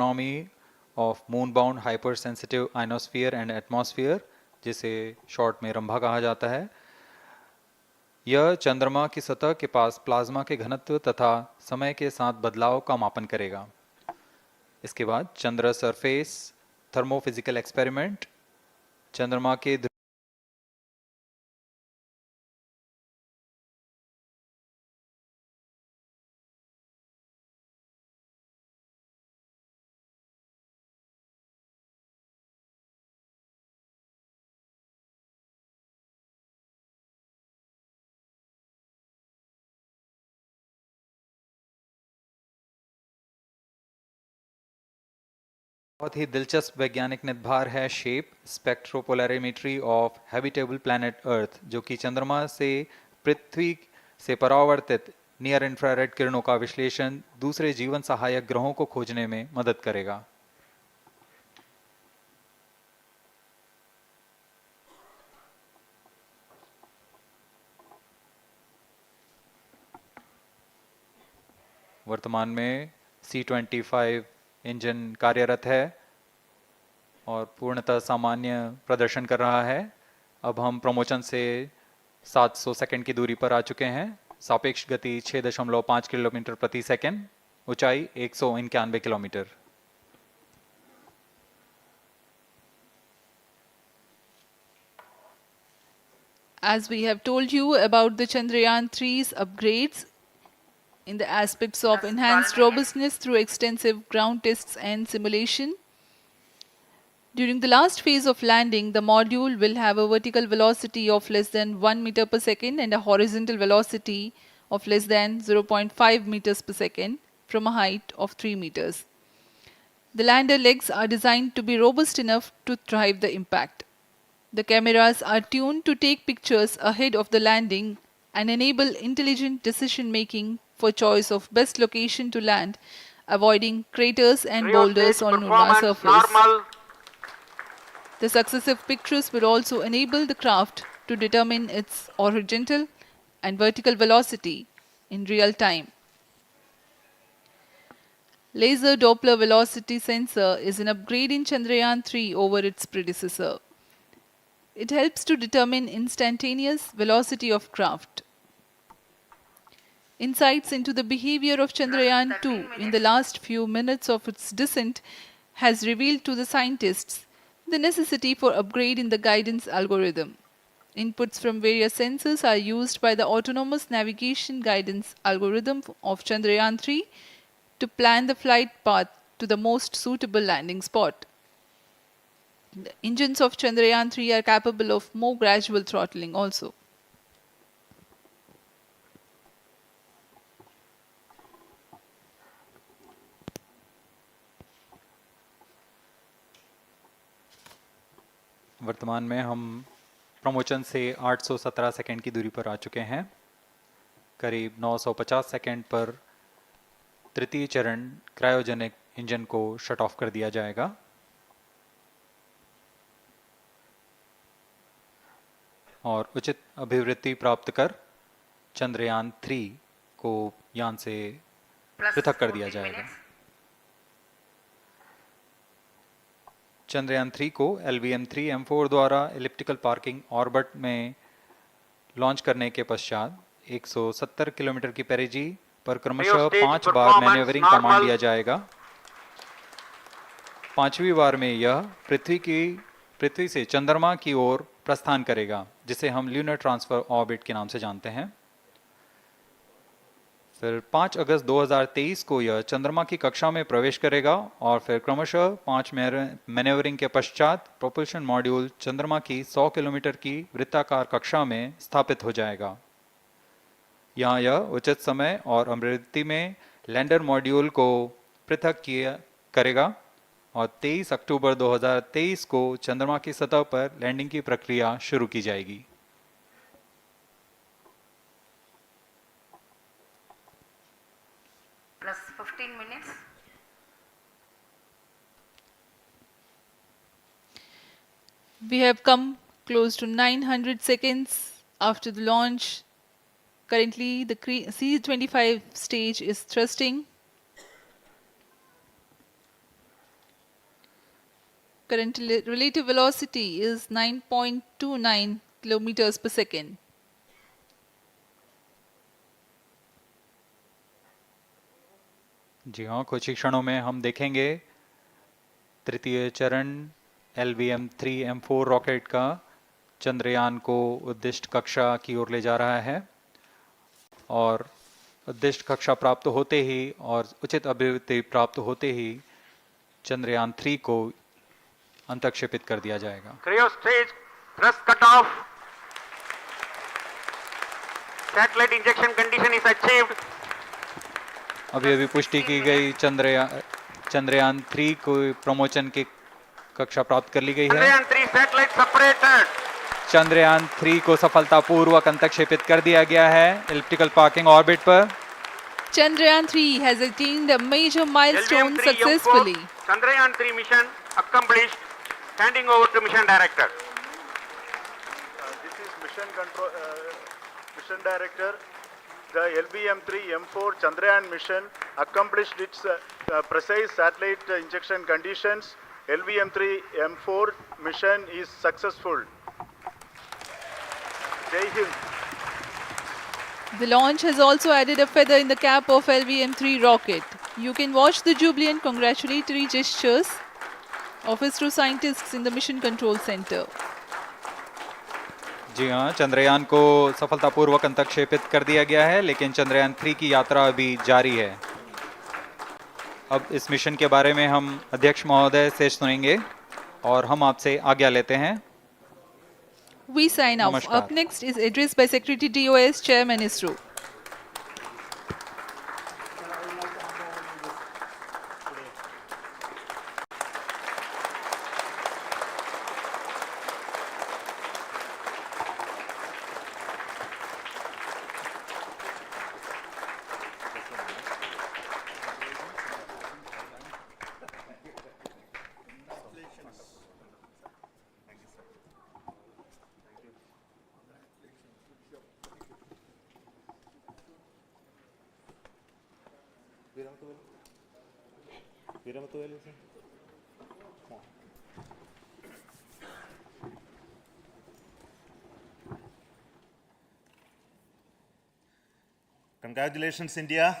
astronomy of moon-bound hypersensitive ionosphere and atmosphere, जिसे short में रंभा कहा जाता है। यह चंद्रमा की सतह के पास प्लाज्मा के घनत्व तथा समय के साथ बदलाव का मापन करेगा। इसके बाद चंद्र सरफेस थर्मोफिजिकल एक्सपेरिमेंट, चंद्रमा के बहुत ही दिलचस्प वैज्ञानिक निर्धार है shape स्पेक्ट्रोपोलैरिमेट्री of habitable planet earth, जो कि चंद्रमा से पृथ्वी से परावर्तित नियर इंफ्रारेड किरणों का विश्लेषण दूसरे जीवन सहायक ग्रहों को खोजने में मदद करेगा। वर्तमान में C-25 इंजन कार्यरत है और पूर्णतः सामान्य प्रदर्शन कर रहा है। अब हम प्रमोशन से 700 सेकंड की दूरी पर आ चुके हैं। सापेक्ष गति 6.5 किलोमीटर प्रति सेकंड, ऊंचाई 191 kilometre. As we have told you about the Chandrayaan-3's upgrades in the aspects of enhanced robustness through extensive ground tests and simulation. During the last phase of landing, the module will have a vertical velocity of less than 1 meter per second and a horizontal velocity of less than 0.5 meters per second from a height of 3 meters. The lander legs are designed to be robust enough to thrive the impact. The cameras are tuned to take pictures ahead of the landing and enable intelligent decision-making for choice of best location to land, avoiding craters and boulders on lunar surface. The successive pictures will also enable the craft to determine its horizontal and vertical velocity in real time. Laser Doppler velocity sensor is an upgrade in Chandrayaan-3 over its predecessor. It helps to determine instantaneous velocity of craft. Insights into the behavior of Chandrayaan-2 in the last few minutes of its descent has revealed to the scientists the necessity for upgrade in the guidance algorithm. Inputs from various sensors are used by the autonomous navigation guidance algorithm of Chandrayaan-3 to plan the flight path to the most suitable landing spot. The engines of Chandrayaan-3 are capable of more gradual throttling also. वर्तमान में हम promotion से 817 second की दूरी पर आ चुके हैं। करीब 950 सेकंड पर तृतीय चरण क्रायोजेनिक इंजन को शट ऑफ कर दिया जाएगा। और उचित अभिवृद्धि प्राप्त कर चंद्रयान-3 को यान से पृथक कर दिया जाएगा। चंद्रयान-3 को LVM-3M4 द्वारा एलिप्टिकल पार्किंग ऑर्बिट में लॉन्च करने के पश्चात 170 किलोमीटर की पेरिजी पर क्रमशः 5 बार मैन्यूवरिंग कमांड दिया जाएगा। 5वीं बार में यह पृथ्वी से चंद्रमा की ओर प्रस्थान करेगा, जिसे हम ल्यूनर ट्रांसफर ऑर्बिट के नाम से जानते हैं। फिर 5 अगस्त 2023 को यह चंद्रमा की कक्षा में प्रवेश करेगा और फिर क्रमशः 5 मैन्यूवरिंग के पश्चात प्रोपल्शन मॉड्यूल चंद्रमा की 100 किलोमीटर की वृत्ताकार कक्षा में स्थापित हो जाएगा। यहाँ यह उचित समय और अभिवृद्धि में लैंडर मॉड्यूल को पृथक करेगा और 23 अक्टूबर 2023 को चंद्रमा की सतह पर लैंडिंग की प्रक्रिया शुरू की जाएगी। Plus 15 minutes. We have come close to 900 seconds after the launch. Currently, the C-25 stage is thrusting. Current relative velocity is 9.29 kilometers per second. जी हाँ, कुछ ही क्षणों में हम देखेंगे तृतीय चरण LVM-3M4 रॉकेट का चंद्रयान को उद्दिष्ट कक्षा की ओर ले जा रहा है और उद्दिष्ट कक्षा प्राप्त होते ही और उचित अभिवृद्धि प्राप्त होते ही चंद्रयान 3 को अंतक्षेपित कर दिया जाएगा। Cryo stage thrust cutoff. Satellite injection condition is achieved. अभी अभी पुष्टि की गई चंद्रयान 3 को प्रमोचन की कक्षा प्राप्त कर ली गई है। Chandrayaan 3 satellite separated. चंद्रयान 3 को सफलतापूर्वक अंतक्षेपित कर दिया गया है एलिप्टिकल पार्किंग ऑर्बिट पर। Chandrayaan 3 has attained a major milestone LVM-3 successfully. Chandrayaan 3 mission accomplished. Handing over to mission director. This is mission director. The LVM-3 M4 Chandrayaan mission accomplished its precise satellite injection conditions. LVM-3 M4 mission is successful. Jai Hind. The launch has also added a feather in the cap of LVM-3 rocket. You can watch the jubilant congratulatory gestures of ISRO scientists in the Mission Control Center. जी हाँ, चंद्रयान को सफलतापूर्वक अंतक्षेपित कर दिया गया है, लेकिन चंद्रयान 3 की यात्रा अभी जारी है। अब इस मिशन के बारे में हम अध्यक्ष महोदय से सुनेंगे और हम आपसे आज्ञा लेते हैं। We sign off. नमस्कार। Up next is address by Secretary DOS, Chairman ISRO. Congratulations, India.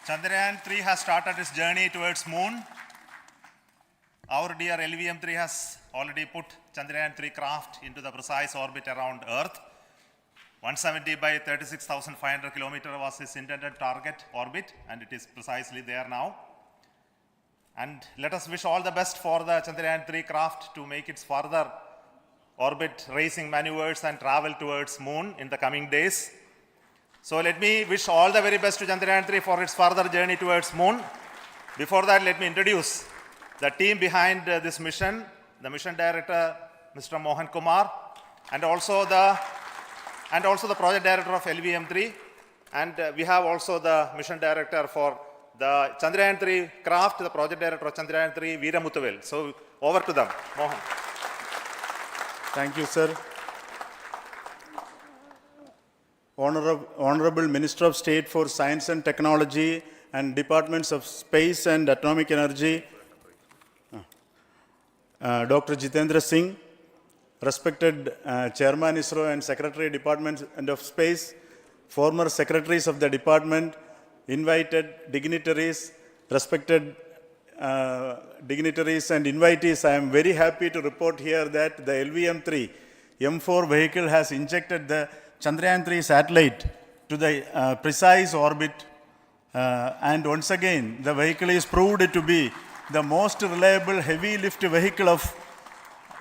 Chandrayaan 3 has started its journey towards moon. Our dear LVM-3 has already put Chandrayaan 3 craft into the precise orbit around Earth. 170 by 36,500 kilometers was its intended target orbit, and it is precisely there now. And let us wish all the best for the Chandrayaan 3 craft to make its further orbit racing maneuvers and travel towards moon in the coming days. So let me wish all the very best to Chandrayaan 3 for its further journey towards moon. Before that, let me introduce the team behind this mission, the mission director, Mr. Mohan Kumar, and also the project director of LVM-3, and we have also the mission director for the Chandrayaan 3 craft, the project director of Chandrayaan 3, Veera Muthuvel. So over to them, Mohan. Thank you, sir. Honorable Minister of State for Science and Technology and Departments of Space and Atomic Energy, Dr. Jitendra Singh, respected Chairman ISRO and Secretary Department of Space, former secretaries of the department, invited dignitaries, respected dignitaries and invitees, I am very happy to report here that the LVM-3 M4 vehicle has injected the Chandrayaan 3 satellite to the precise orbit, and once again the vehicle is proved to be the most reliable heavy lift vehicle of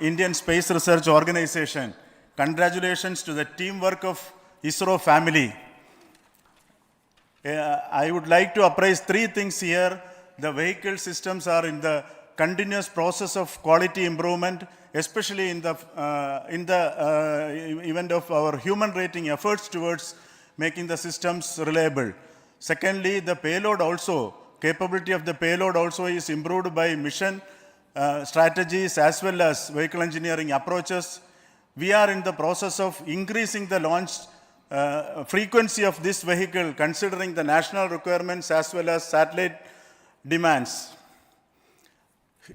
Indian Space Research Organization. Congratulations to the teamwork of ISRO family. I would like to appraise three things here. The vehicle systems are in the continuous process of quality improvement, especially in the event of our human rating efforts towards making the systems reliable. Secondly, the payload also, capability of the payload also is improved by mission strategies as well as vehicle engineering approaches. We are in the process of increasing the launch frequency of this vehicle considering the national requirements as well as satellite demands.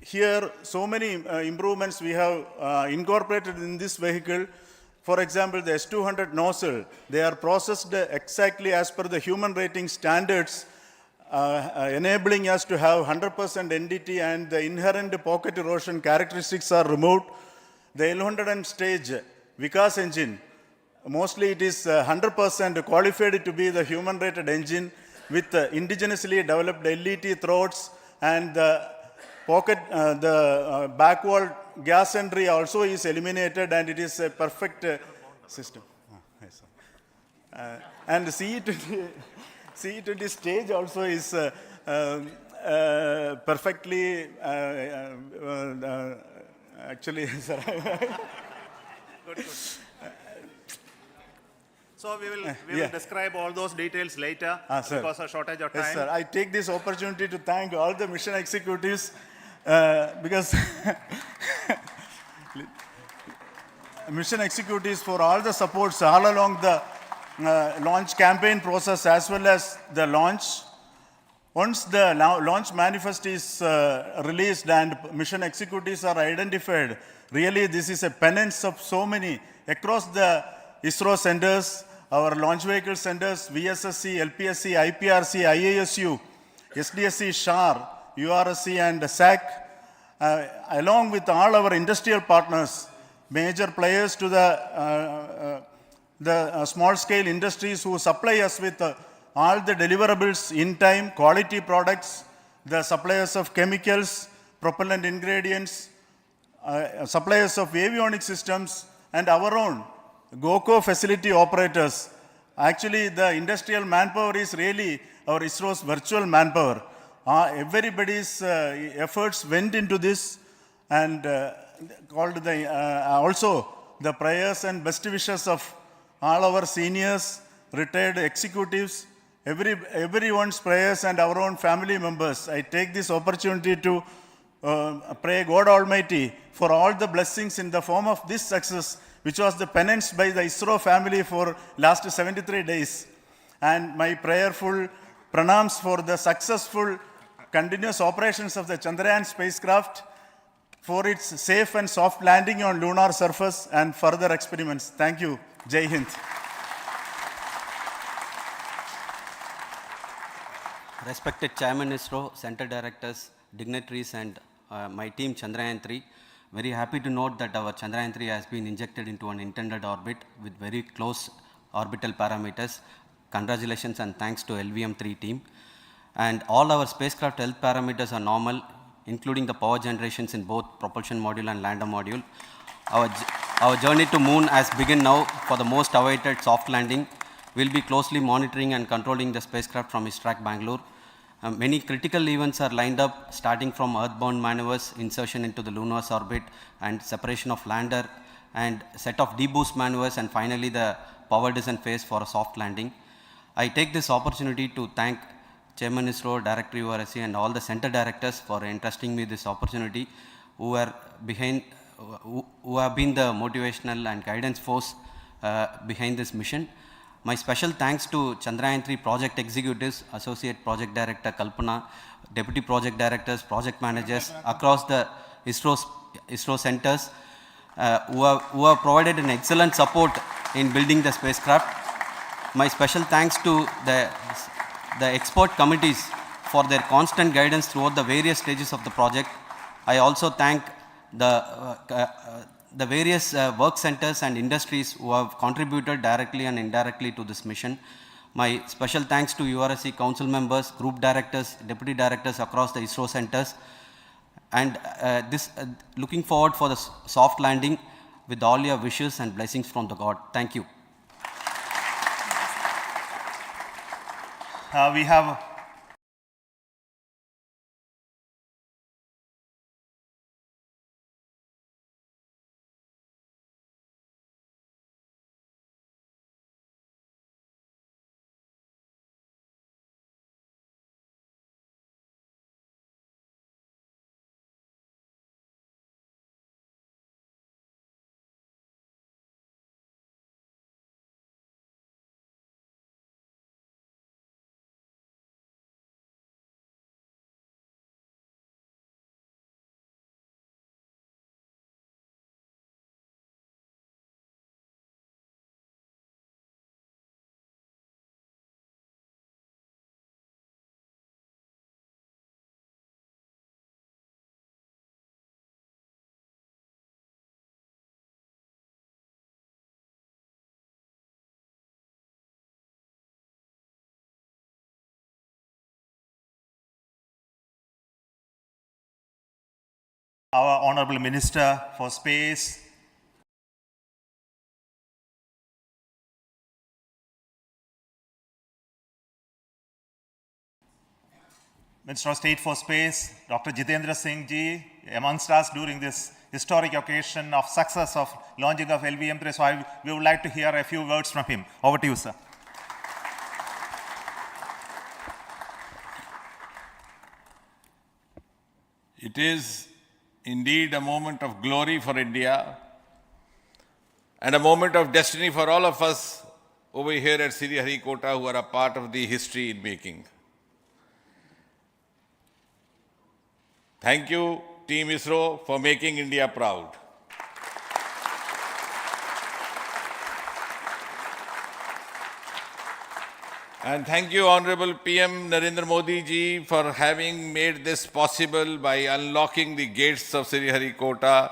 Here, so many improvements we have incorporated in this vehicle. For example, the S200 nozzle, they are processed exactly as per the human rating standards, enabling us to have 100% NDT, and the inherent pocket erosion characteristics are removed. The L100 stage Vikas engine, mostly it is 100% qualified to be the human rated engine with indigenously developed LET throats, and the back wall gas entry also is eliminated, and it is a perfect system. Yes, and CE20 stage also is perfectly, actually, sir. Good. So we will describe all those details later because of shortage of time. Yes, sir. I take this opportunity to thank all the mission executives because mission executives for all the supports all along the launch campaign process as well as the launch. Once the launch manifest is released and mission executives are identified, really this is a penance of so many across the ISRO centers, our launch vehicle centers, VSSC, LPSC, IPRC, IASU, SDSC, SHAR, URSC and SAC, along with all our industrial partners, major players to the small-scale industries who supply us with all the deliverables in time, quality products, the suppliers of chemicals, propellant ingredients, suppliers of avionics systems, and our own GOCO facility operators. Actually, the industrial manpower is really our ISRO's virtual manpower. Everybody's efforts went into this, and also the prayers and best wishes of all our seniors, retired executives, everyone's prayers and our own family members. I take this opportunity to pray God Almighty for all the blessings in the form of this success, which was the penance by the ISRO family for last 73 days. And my prayerful pranams for the successful continuous operations of the Chandrayaan spacecraft, for its safe and soft landing on lunar surface and further experiments. Thank you. Jai Hind. Respected Chairman ISRO, Center Directors, dignitaries and my team Chandrayaan-3, very happy to note that our Chandrayaan-3 has been injected into an intended orbit with very close orbital parameters. Congratulations and thanks to LVM-3 team. And all our spacecraft health parameters are normal, including the power generations in both propulsion module and lander module. Our journey to moon has begun now for the most awaited soft landing. We'll be closely monitoring and controlling the spacecraft from ISTRAC Bangalore. Many critical events are lined up, starting from earthbound maneuvers, insertion into the lunar orbit, and separation of lander, and set of deboost maneuvers, and finally the power descent phase for a soft landing. I take this opportunity to thank Chairman ISRO, Director URSC, and all the center directors for entrusting me this opportunity, who have been the motivational and guidance force behind this mission. My special thanks to Chandrayaan-3 project executives, Associate Project Director Kalpana, Deputy Project Directors, Project Managers across the ISRO centers who have provided an excellent support in building the spacecraft. My special thanks to the expert committees for their constant guidance throughout the various stages of the project. I also thank the various work centers and industries who have contributed directly and indirectly to this mission. My special thanks to URSC council members, group directors, deputy directors across the ISRO centers, and looking forward for the soft landing with all your wishes and blessings from the God. Thank you. We have our Honorable Minister for Space, Minister of State for Space, Dr. Jitendra Singh ji, amongst us during this historic occasion of success of launching of LVM-3. So we would like to hear a few words from him. Over to you, sir. It is indeed a moment of glory for India and a moment of destiny for all of us over here at Sriharikota who are a part of the history in making. Thank you, Team ISRO, for making India proud. And thank you, Honorable PM Narendra Modi ji, for having made this possible by unlocking the gates of Sriharikota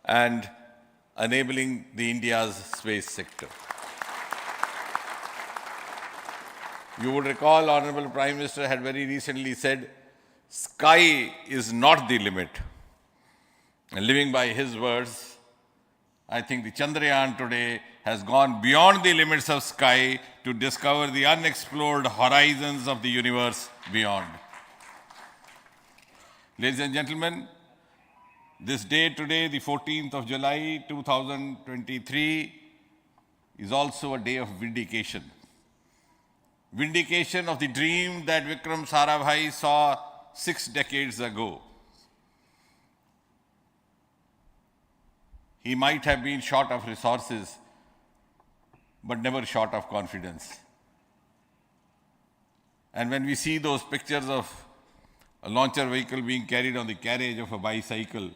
and enabling the India's space sector. You would recall, Honorable Prime Minister had very recently said, sky is not the limit. And living by his words, I think the Chandrayaan today has gone beyond the limits of sky to discover the unexplored horizons of the universe beyond. Ladies and gentlemen, this day today, the 14th of July 2023, is also a day of vindication. Vindication of the dream that Vikram Sarabhai saw 6 decades ago. He might have been short of resources, but never short of confidence. And when we see those pictures of a launcher vehicle being carried on the carriage of a bicycle,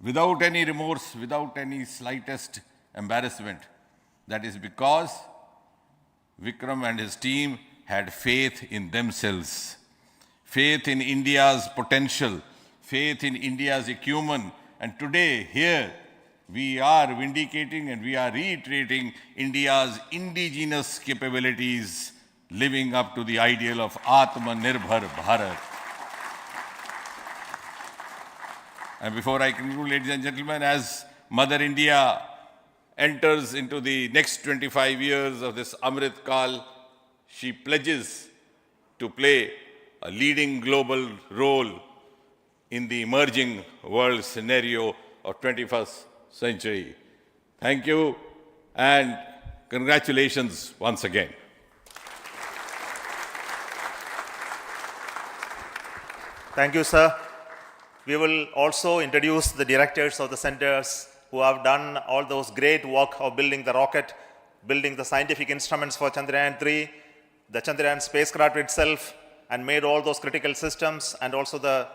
without any remorse, without any slightest embarrassment, that is because Vikram and his team had faith in themselves, faith in India's potential, faith in India's acumen. And today, here, we are vindicating and we are reiterating India's indigenous capabilities, living up to the ideal of Atmanirbhar Bharat. And before I conclude, ladies and gentlemen, as Mother India enters into the next 25 years of this Amrit Kal, she pledges to play a leading global role in the emerging world scenario of 21st century. Thank you and congratulations once again. Thank you, sir. We will also introduce the directors of the centers who have done all those great work of building the rocket, building the scientific instruments for Chandrayaan-3, the Chandrayaan spacecraft itself, and made all those critical systems, and also the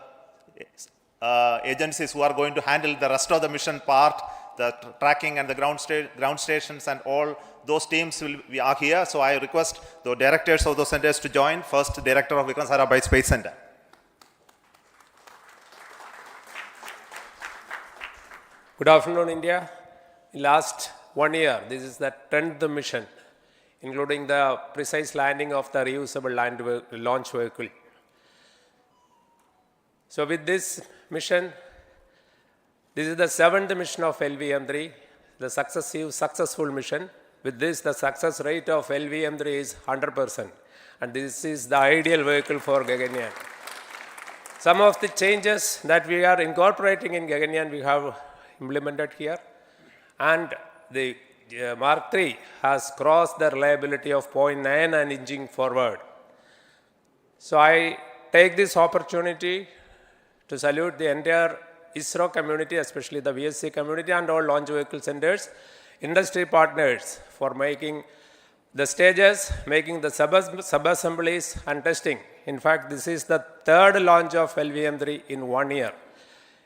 agencies who are going to handle the rest of the mission part, the tracking and the ground stations, and all those teams are here. So I request the directors of those centers to join. First, Director of Vikram Sarabhai Space Center. Good afternoon, India. In last 1 year, this is the 10th mission, including the precise landing of the reusable launch vehicle. So with this mission, this is the 7th mission of LVM-3, the successful mission. With this, the success rate of LVM-3 is 100%. And this is the ideal vehicle for Gaganyaan. Some of the changes that we are incorporating in Gaganyaan, we have implemented here. And the Mark III has crossed the reliability of 0.9 and inching forward. So I take this opportunity to salute the entire ISRO community, especially the VSC community and all launch vehicle centers, industry partners for making the stages, making the sub-assemblies and testing. In fact, this is the 3rd launch of LVM-3 in 1 year.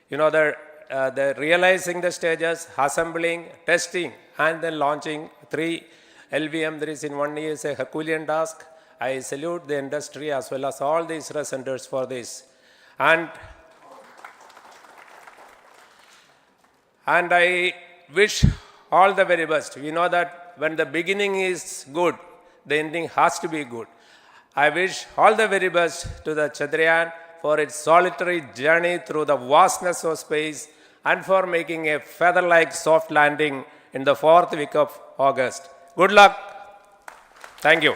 You know, the realizing the stages, assembling, testing, and then launching 3 LVM-3s in 1 year is a Herculean task. I salute the industry as well as all the ISRO centers for this. And I wish all the very best. We know that when the beginning is good, the ending has to be good. I wish all the very best to the Chandrayaan for its solitary journey through the vastness of space and for making a feather-like soft landing in the 4th week of August. Good luck. Thank you.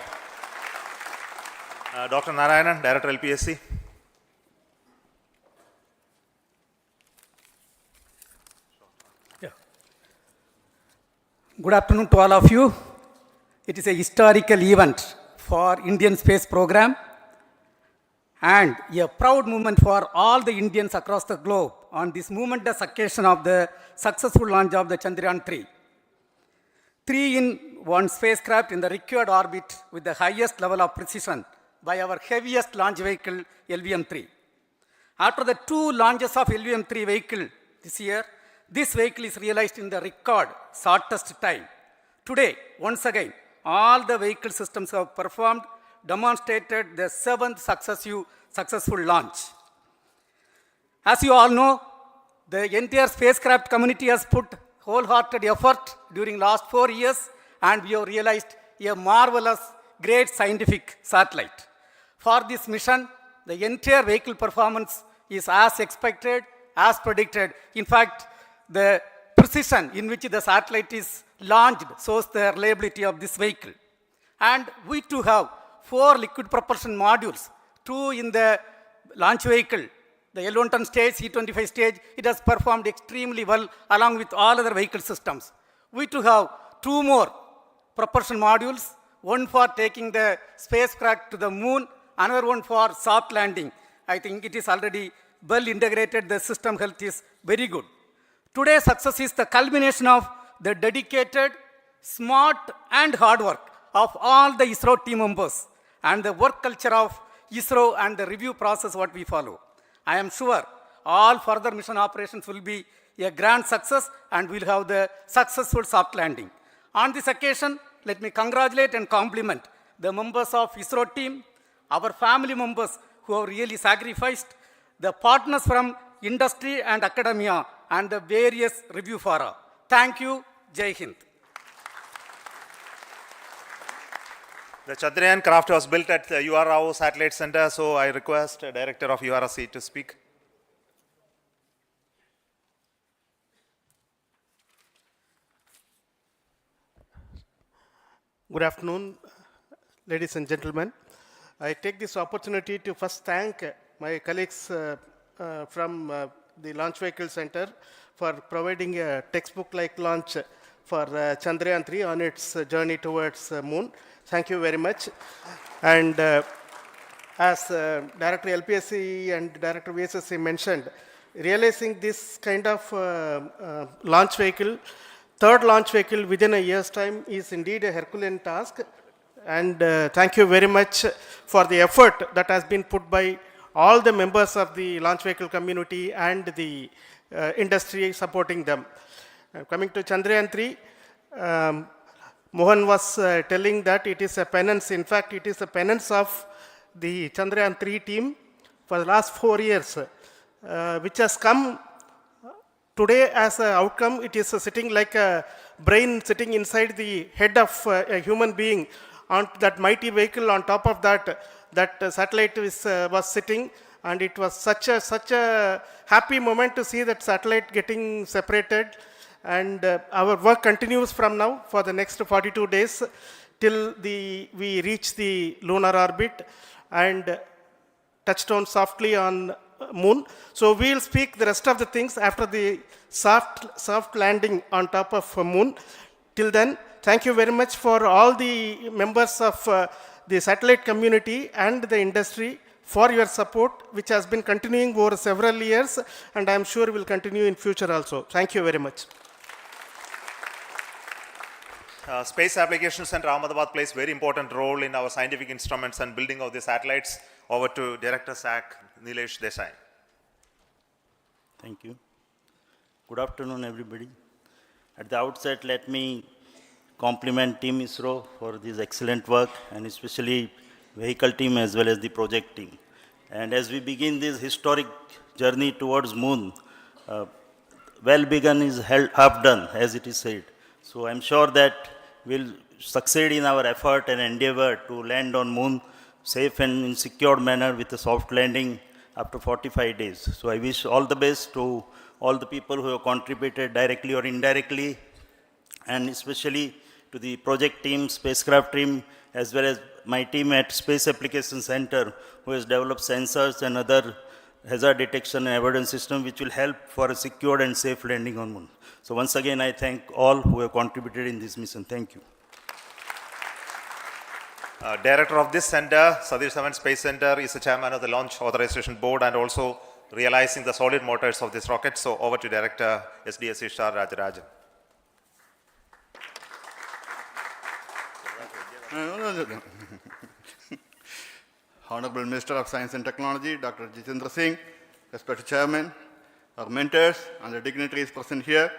Dr. Narayanan, Director LPSC. Good afternoon to all of you. It is a historical event for Indian space program and a proud moment for all the Indians across the globe on this momentous occasion of the successful launch of the Chandrayaan-3. 3-in-1 spacecraft in the required orbit with the highest level of precision by our heaviest launch vehicle LVM-3. After the 2 launches of LVM-3 vehicle this year, this vehicle is realized in the record shortest time. Today, once again, all the vehicle systems have performed, demonstrated the 7th successful launch. As you all know, the entire spacecraft community has put wholehearted effort during last 4 years, and we have realized a marvelous, great scientific satellite. For this mission, the entire vehicle performance is as expected, as predicted. In fact, the precision in which the satellite is launched shows the reliability of this vehicle. And we too have 4 liquid propulsion modules, 2 in the launch vehicle. The L110 stage, C25 stage, it has performed extremely well along with all other vehicle systems. We too have 2 more propulsion modules, one for taking the spacecraft to the moon, another one for soft landing. I think it is already well integrated, the system health is very good. Today's success is the culmination of the dedicated, smart and hard work of all the ISRO team members and the work culture of ISRO and the review process what we follow. I am sure all further mission operations will be a grand success and we'll have the successful soft landing. On this occasion, let me congratulate and compliment the members of ISRO team, our family members who have really sacrificed, the partners from industry and academia, and the various review fora. Thank you. Jai Hind. The Chandrayaan craft was built at the UR Rao Satellite Center, so I request the Director of URSC to speak. Good afternoon, ladies and gentlemen. I take this opportunity to first thank my colleagues from the Launch Vehicle Center for providing a textbook-like launch for Chandrayaan-3 on its journey towards moon. Thank you very much. And as Director LPSC and Director VSSC mentioned, realizing this kind of launch vehicle, 3rd launch vehicle within a year's time is indeed a Herculean task. And thank you very much for the effort that has been put by all the members of the launch vehicle community and the industry supporting them. Coming to Chandrayaan-3, Mohan was telling that it is a penance. In fact, it is a penance of the Chandrayaan-3 team for the last 4 years, which has come today as an outcome. It is sitting like a brain sitting inside the head of a human being on that mighty vehicle. On top of that, that satellite was sitting, and it was such a happy moment to see that satellite getting separated. And our work continues from now for the next 42 days till we reach the lunar orbit and touch down softly on moon. So we'll speak the rest of the things after the soft landing on top of moon. Till then, thank you very much for all the members of the satellite community and the industry for your support, which has been continuing over several years, and I'm sure will continue in future also. Thank you very much. Space Application Center Ahmedabad plays very important role in our scientific instruments and building of the satellites. Over to Director SAC, Nilesh Desai. Thank you. Good afternoon, everybody. At the outset, let me compliment Team ISRO for this excellent work, and especially vehicle team as well as the project team. And as we begin this historic journey towards moon, well begun is half done, as it is said. So I'm sure that we'll succeed in our effort and endeavor to land on moon safe and in secured manner with a soft landing after 45 days. So I wish all the best to all the people who have contributed directly or indirectly, and especially to the project team, spacecraft team, as well as my team at Space Application Center, who has developed sensors and other hazard detection and avoidance system which will help for a secured and safe landing on Moon. So once again, I thank all who have contributed in this mission. Thank you. Director of this center, Satish Dhawan Space Center, is the chairman of the Launch Authorization Board and also realizing the solid motors of this rocket. So over to Director SDSC SHAR Rajarajan. Honorable Minister of Science and Technology, Dr. Jitendra Singh, respected Chairman, our mentors and the dignitaries present here,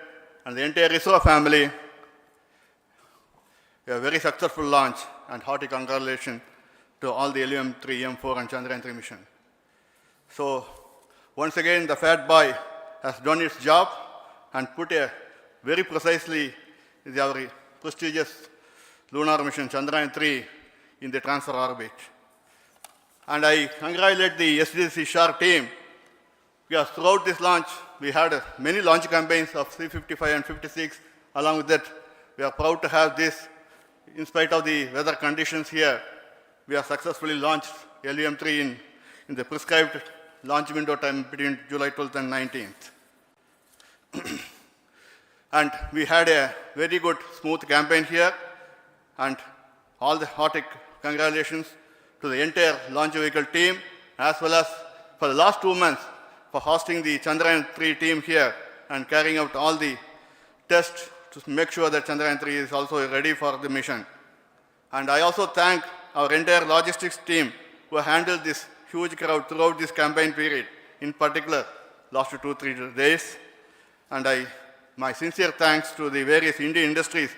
and the entire ISRO family, a very successful launch and hearty congratulations to all the LVM-3, M4 and Chandrayaan-3 mission. So once again, the fat boy has done its job and put a very precisely our prestigious lunar mission Chandrayaan-3 in the transfer orbit. And I congratulate the SDSC SHAR team, because throughout this launch, we had many launch campaigns of C-55 and 56. Along with that, we are proud to have this. In spite of the weather conditions here, we have successfully launched LVM-3 in the prescribed launch window time between July 12th and 19th. And we had a very good, smooth campaign here, and all the hearty congratulations to the entire launch vehicle team, as well as for the last 2 months for hosting the Chandrayaan-3 team here and carrying out all the tests to make sure that Chandrayaan-3 is also ready for the mission. And I also thank our entire logistics team who handled this huge crowd throughout this campaign period, in particular last 2-3 days. And my sincere thanks to the various Indian industries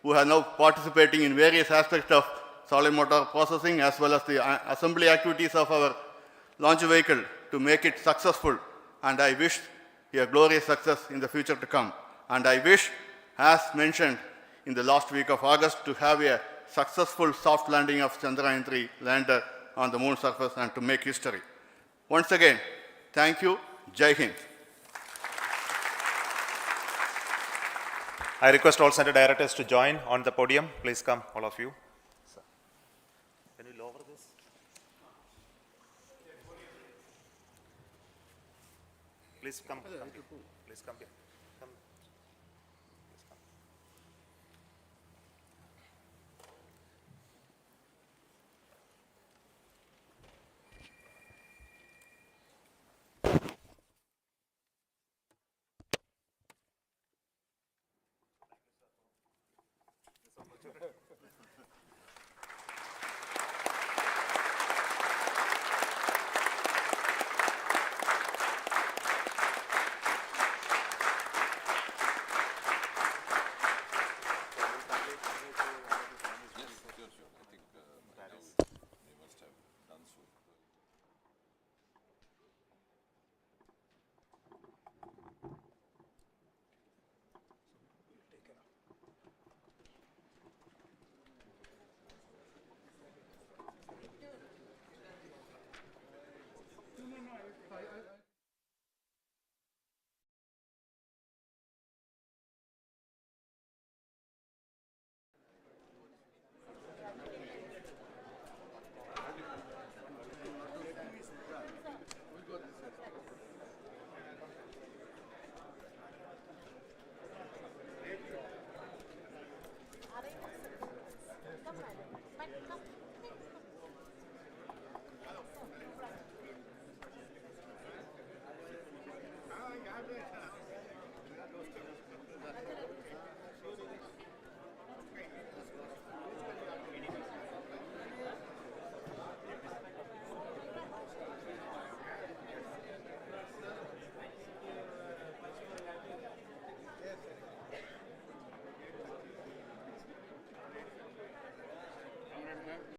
who are now participating in various aspects of solid motor processing as well as the assembly activities of our launch vehicle to make it successful. And I wish a glorious success in the future to come. And I wish, as mentioned in the last week of August, to have a successful soft landing of Chandrayaan-3 lander on the moon surface and to make history. Once again, thank you. Jai Hind. I request all center directors to join on the podium. Please come, all of you. Can you lower this? Please come. Please come here.